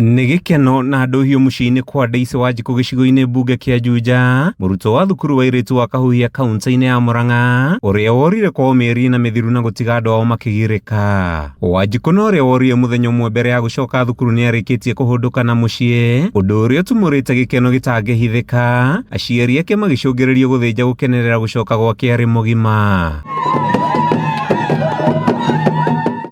Nĩ gĩkeno na andũ hiũ mũciĩ-inĩ kwa Daisy Wanjikũ gĩcigo-inĩ mbunge kĩa Juja, mũrutwo wa thukuru wa airĩtu wa Kahuhia kaunti-inĩ ya Murang'a, ũrĩa worire kwao mĩeri na mĩthiru na gũtiga andũ ao makĩgirĩka. Wanjikũ na ũrĩa worire mũthenya ũmwe mbere ya gũcoka thukuru nĩ arĩkĩtie kũhũndũka na mũciĩ, ũndũ ũrĩa ũtumũrĩte gĩkeno gĩtangĩhithĩka, aciari ake magĩcũngĩrĩrio gũthĩnja gũkenerera gũcoka gwake arĩ mũgima.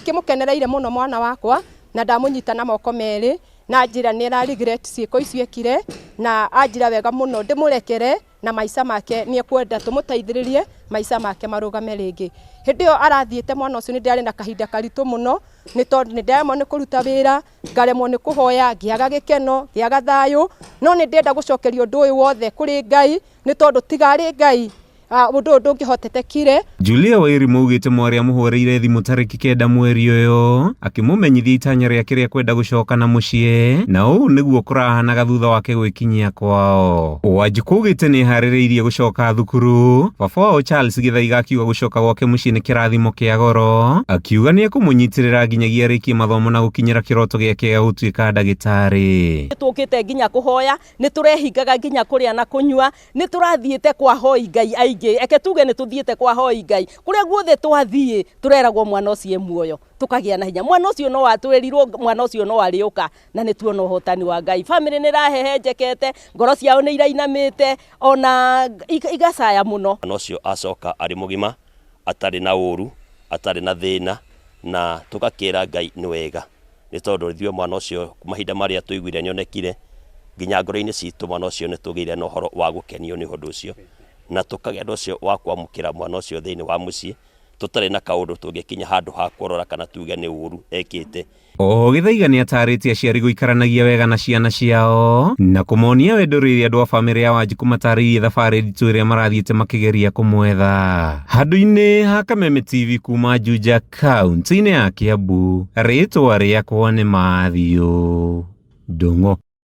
Kĩmũkenereire mũno mwana wakwa na ndamunyita na moko merĩ na njĩra nĩ ra regret ciĩko icio ekire na anjira wega mũno ndĩmũrekere na maica make nĩ ekwenda tũmũteithĩrĩrie maica make marũgame rĩngĩ. Hĩndĩ ĩyo arathiĩte mwana ũcio nĩ ndĩarĩ na kahinda karitũ mũno nĩ tondũ nĩ ndaremwo nĩ kũruta wĩra, ngaremwo nĩ kũhoya, ngĩaga gĩkeno, ngĩaga thayũ, no nĩ ndĩrenda gũcokeria ũndũ ũyũ wothe kũrĩ Ngai nĩ tondũ tiga arĩ Ngai ũndũ ndũngĩhotetekire. Julia Wairimu augĩte mwarĩ amũhũrĩire thimũ tarĩki 9 mweri ũyũ akĩmũmenyithia itanya rĩake rĩa kwenda gũcoka na mũciĩ, na ũũ nĩguo kũrahanaga thutha wake gwĩkinyia kwao. Wanjikũ augĩte nĩ eharĩrĩirie gũcoka thukuru. Baba wao Charles Gĩthaiga akiuga gũcoka gwake mũciĩ nĩ kĩrathimo kĩa goro, akiuga nĩ ekũmũnyitĩrĩra nginyagia arĩkie mathomo na gũkinyĩra kĩroto gĩake gĩa gũtuĩka ndagĩtarĩ. Tũkĩte nginya kũhoya, nĩ tũrehingaga nginya kũrĩa na kũnyua, nĩ tũrathiĩte kwa hoi Ngai eke tuge nĩ tuthiĩte kwa hoi Ngai kũrĩa guothe twathiĩ tũreragwo mwana ũcio muoyo tukagĩa na hinya. Mwana ũcio no atwĩrirwo mwana ũcio no arĩũka na nĩ tuona ũhotani wa Ngai. Family nĩ rahehenjekete, ngoro ciao nĩ irainamĩte ona igacaya mũno. Mwana ũcio acoka arĩ mũgima, atarĩ na ũru, atarĩ na thĩna, na tũgakĩra Ngai nĩ wega nĩ tondũ ithuĩ mwana ũcio mahinda marĩa tũiguire nĩonekire nginya ngoro-inĩ citũ mwana ũcio nĩ tũgĩire na ũhoro wa gũkenio nĩ ũndũ ũcio na tukagĩa ũndũ ũcio wa kwamũkĩra mwana ũcio thĩinĩ wa mũciĩ tũtarĩ na kaũndũ tũngĩkinya handũ ha kũrora kana tuge nĩ ũru ekĩte. Oho Gĩthaiga nĩ atarĩtie aciari gũikaranagia wega na ciana ciao na kũmonia wendo rĩrĩa andũ a bamĩrĩ ya Wanjikũ matarĩirie thabarĩ nditũ ĩrĩa marathiĩte makĩgeria kũmwetha. Handũ-inĩ ha Kameme TV kuma Juja kaunti-inĩ ya Kiambu, rĩtwa rĩakwa nĩ Mathiũ Ndung'u.